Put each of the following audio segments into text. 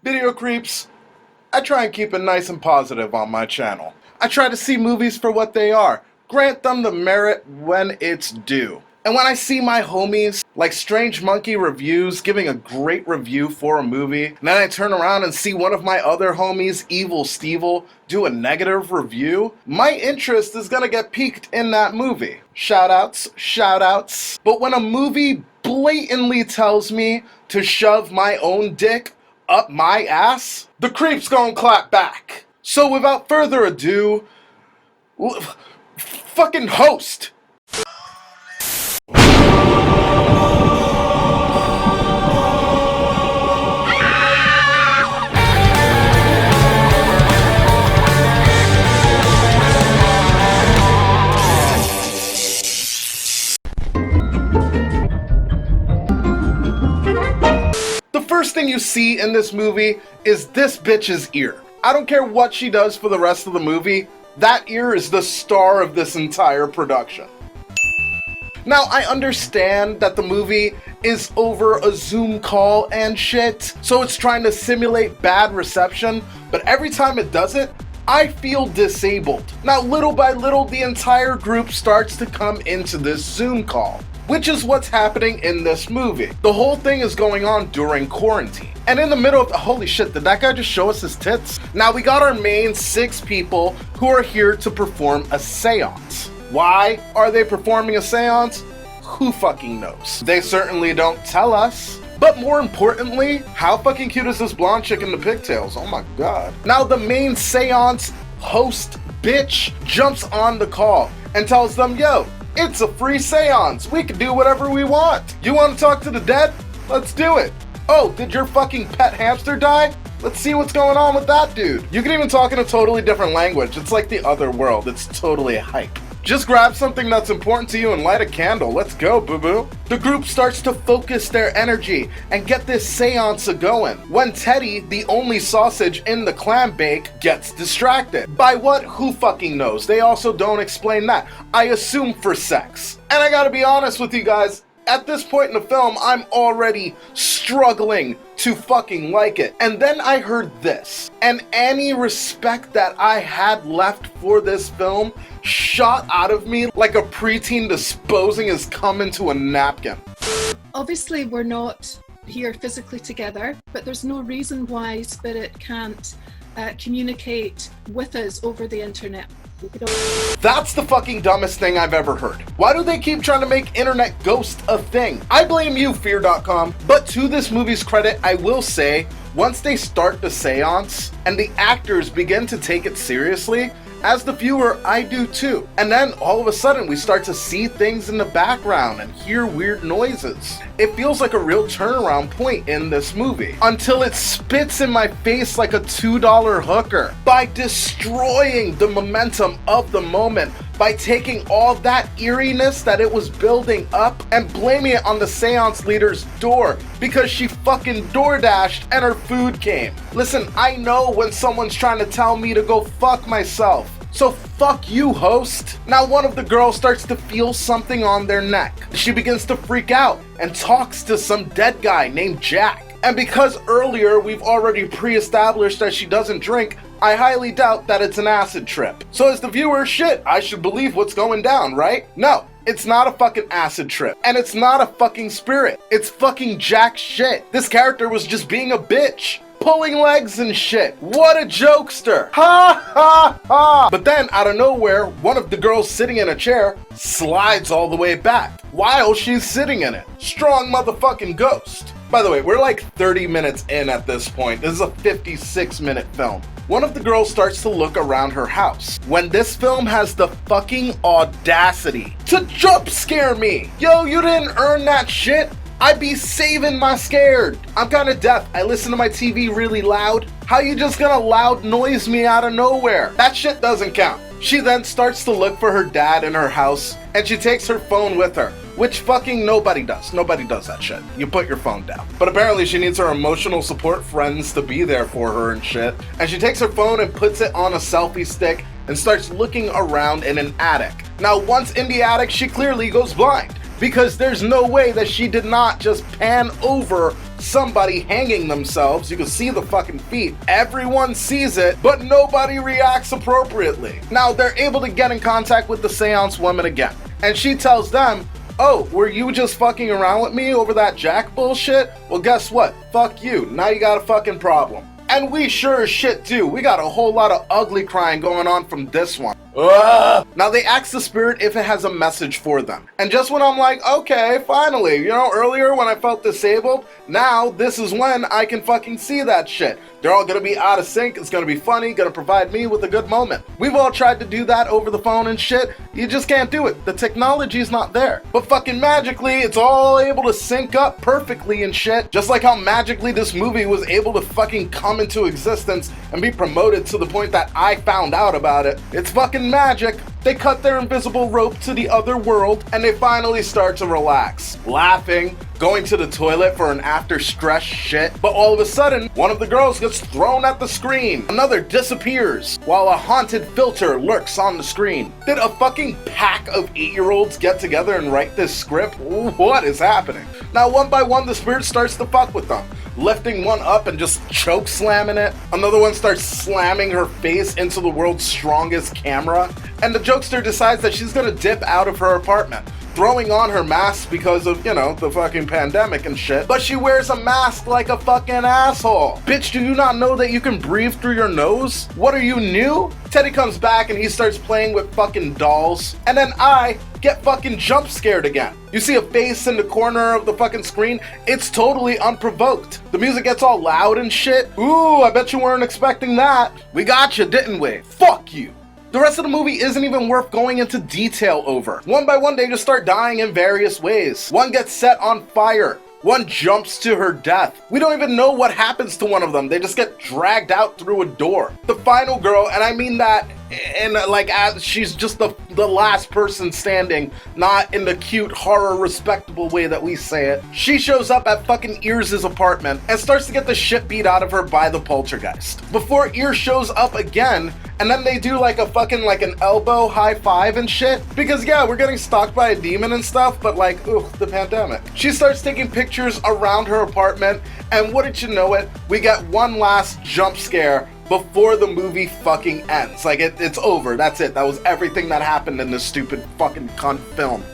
Video creeps, I try and keep it nice and positive on my channel. I try to see movies for what they are, grant them the merit when it's due. And when I see my homies, like Strange Monkey Reviews, giving a great review for a movie, and then I turn around and see one of my other homies, EvilStevel, do a negative review, my interest is gonna get piqued in that movie. Shoutouts, shoutouts. But when a movie blatantly tells me to shove my own dick up my ass, the creep's gonna clap back. So without further ado, fucking host! The first thing you see in this movie is this bitch's ear. I don't care what she does for the rest of the movie, that ear is the star of this entire production. Now, I understand that the movie is over a Zoom call and shit, so it's trying to simulate bad reception, but every time it does it, I feel disabled. Now, little by little, the entire group starts to come into this Zoom call, which is what's happening in this movie. The whole thing is going on during quarantine. And in the middle of, holy shit, did that guy just show us his tits? Now, we got our main 6 people who are here to perform a seance. Why are they performing a seance? Who fucking knows? They certainly don't tell us. But more importantly, how fucking cute is this blonde chick in the pigtails? Oh my god. Now the main seance host bitch jumps on the call and tells them, yo, it's a free seance. We can do whatever we want. You want to talk to the dead? Let's do it. Oh, did your fucking pet hamster die? Let's see what's going on with that dude. You can even talk in a totally different language. It's like the other world. It's totally hype. Just grab something that's important to you and light a candle. Let's go, boo-boo. The group starts to focus their energy and get this seance going when Teddy, the only sausage in the clam bake, gets distracted. By what? Who fucking knows? They also don't explain that. I assume for sex. And I gotta be honest with you guys, at this point in the film, I'm already struggling to fucking like it. And then I heard this, and any respect that I had left for this film shot out of me like a preteen disposing his cum into a napkin. Obviously, we're not here physically together, but there's no reason why Spirit can't communicate with us over the internet. That's the fucking dumbest thing I've ever heard. Why do they keep trying to make internet ghost a thing? I blame you, Fear.com. But to this movie's credit, I will say, once they start the seance and the actors begin to take it seriously, as the viewer, I do too. And then all of a sudden we start to see things in the background and hear weird noises. It feels like a real turnaround point in this movie until it spits in my face like a $2 hooker by destroying the momentum of the moment, by taking all that eeriness that it was building up and blaming it on the seance leader's door because she fucking door dashed and her food came. Listen, I know when someone's trying to tell me to go fuck myself. So fuck you, host. Now one of the girls starts to feel something on their neck. She begins to freak out and talks to some dead guy named Jack. And because earlier we've already pre-established that she doesn't drink, I highly doubt that it's an acid trip. So as the viewer, shit, I should believe what's going down, right? No, it's not a fucking acid trip. And it's not a fucking spirit. It's fucking Jack shit. This character was just being a bitch, pulling legs and shit. What a jokester. Ha ha ha. But then out of nowhere, one of the girls sitting in a chair slides all the way back while she's sitting in it. Strong motherfucking ghost. By the way, we're like 30 minutes in at this point. This is a 56-minute film. One of the girls starts to look around her house when this film has the fucking audacity to jump scare me. Yo, you didn't earn that shit. I be saving my scared. I'm kind of deaf. I listen to my TV really loud. How you just gonna loud noise me out of nowhere? That shit doesn't count. She then starts to look for her dad in her house, and she takes her phone with her, which fucking nobody does. Nobody does that shit. You put your phone down. But apparently she needs her emotional support friends to be there for her and shit. And she takes her phone and puts it on a selfie stick and starts looking around in an attic. Now, once in the attic, she clearly goes blind, because there's no way that she did not just pan over somebody hanging themselves. You can see the fucking feet. Everyone sees it, but nobody reacts appropriately. Now, they're able to get in contact with the seance woman again, and she tells them, oh, were you just fucking around with me over that Jack bullshit? Well, guess what? Fuck you. Now you got a fucking problem. And we sure as shit do. We got a whole lot of ugly crying going on from this one. Ugh. Now they ask the spirit if it has a message for them. And just when I'm like, okay, finally, you know, earlier when I felt disabled, now this is when I can fucking see that shit. They're all gonna be out of sync, it's gonna be funny, gonna provide me with a good moment. We've all tried to do that over the phone and shit, you just can't do it. The technology's not there. But fucking magically, it's all able to sync up perfectly and shit. Just like how magically this movie was able to fucking come into existence and be promoted to the point that I found out about it. It's fucking magic. They cut their invisible rope to the other world and they finally start to relax, laughing, going to the toilet for an after stress shit. But all of a sudden, one of the girls gets thrown at the screen, another disappears, while a haunted filter lurks on the screen. Did a fucking pack of 8-year-olds get together and write this script? What is happening? Now, one by one, the spirit starts to fuck with them, lifting one up and just choke slamming it. Another one starts slamming her face into the world's strongest camera. And the jokester decides that she's gonna dip out of her apartment, throwing on her mask because of, you know, the fucking pandemic and shit. But she wears a mask like a fucking asshole. Bitch, do you not know that you can breathe through your nose? What are you, new? Teddy comes back and he starts playing with fucking dolls. And then I get fucking jump scared again. You see a face in the corner of the fucking screen? It's totally unprovoked. The music gets all loud and shit. Ooh, I bet you weren't expecting that. We got you, didn't we? Fuck you. The rest of the movie isn't even worth going into detail over. One by one, they just start dying in various ways. One gets set on fire. One jumps to her death. We don't even know what happens to one of them. They just get dragged out through a door. The final girl, and I mean that in like as she's just the last person standing, not in the cute horror respectable way that we say it. She shows up at fucking Ears' apartment and starts to get the shit beat out of her by the poltergeist. Before Ears shows up again, and then they do like a fucking like an elbow high five and shit. Because yeah, we're getting stalked by a demon and stuff, but like, ooh, the pandemic. She starts taking pictures around her apartment, and wouldn't you know it, we get one last jump scare before the movie fucking ends. Like it's over, that's it. That was everything that happened in this stupid fucking cunt film.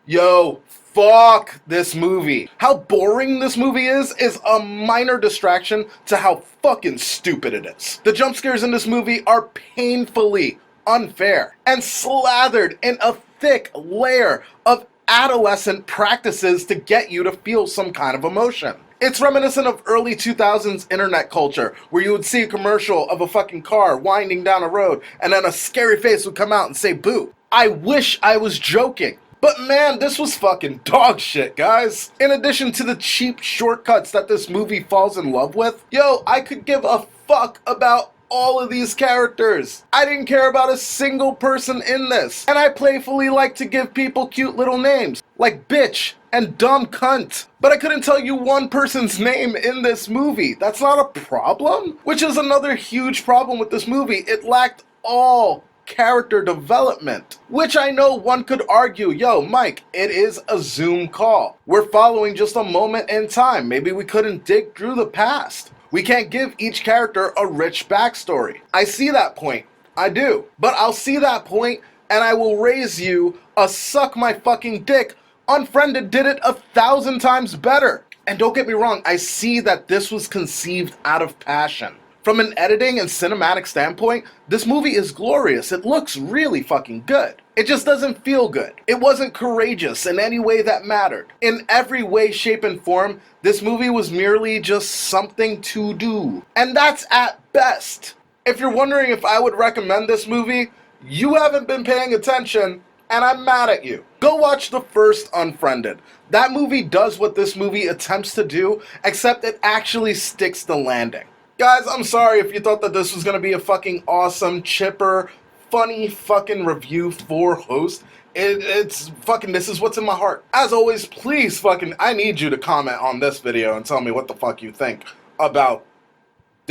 Yo, fuck this movie. How boring this movie is a minor distraction to how fucking stupid it is. The jump scares in this movie are painfully unfair and slathered in a thick layer of adolescent practices to get you to feel some kind of emotion. It's reminiscent of early 2000s internet culture, where you would see a commercial of a fucking car winding down a road, and then a scary face would come out and say, boo. I wish I was joking. But man, this was fucking dog shit, guys. In addition to the cheap shortcuts that this movie falls in love with, yo, I could give a fuck about all of these characters. I didn't care about a single person in this. And I playfully like to give people cute little names, like bitch and dumb cunt. But I couldn't tell you one person's name in this movie. That's not a problem, which is another huge problem with this movie. It lacked all character development, which I know one could argue, yo, Mike, it is a Zoom call. We're following just a moment in time. Maybe we couldn't dig through the past. We can't give each character a rich backstory. I see that point. I do. But I'll see that point and I will raise you a suck my fucking dick. Unfriended did it 1,000 times better. And don't get me wrong, I see that this was conceived out of passion. From an editing and cinematic standpoint, this movie is glorious. It looks really fucking good. It just doesn't feel good. It wasn't courageous in any way that mattered. In every way, shape, and form, this movie was merely just something to do. And that's at best. If you're wondering if I would recommend this movie, you haven't been paying attention, and I'm mad at you. Go watch the first Unfriended. That movie does what this movie attempts to do, except it actually sticks the landing. Guys, I'm sorry if you thought that this was going to be a fucking awesome, chipper, funny fucking review for Host. It's fucking, this is what's in my heart. As always, please fucking, I need you to comment on this video and tell me what the fuck you think about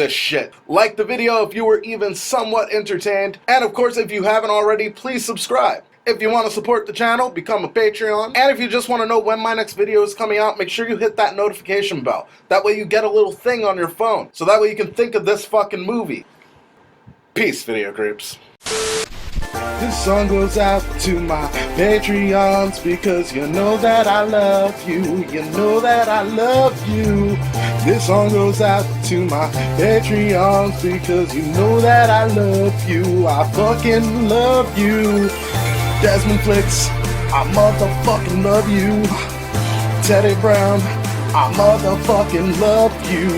this shit. Like the video if you were even somewhat entertained, and of course if you haven't already, please subscribe. If you want to support the channel, become a Patreon. And if you just want to know when my next video is coming out, make sure you hit that notification bell. That way you get a little thing on your phone. So that way you can think of this fucking movie. Peace, video creeps. This song goes out to my Patreons because you know that I love you. You know that I love you. This song goes out to my Patreons because you know that I love you. I fucking love you. Desmond Flicks, I motherfucking love you. Teddy Brown, I motherfucking love you.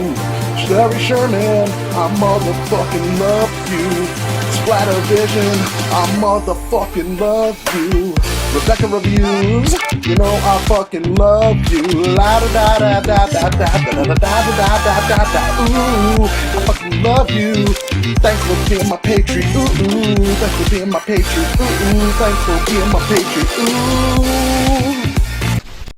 Sherry Sherman, I motherfucking love you. Splatter Vision, I motherfucking love you. Rebecca Reviews, you know I fucking love you. La da da da da da da da da da da da da. Ooh, I fucking love you. Thanks for being my Patreon. Ooh, thanks for being my Patreon. Ooh, thanks for being my Patreon. Ooh.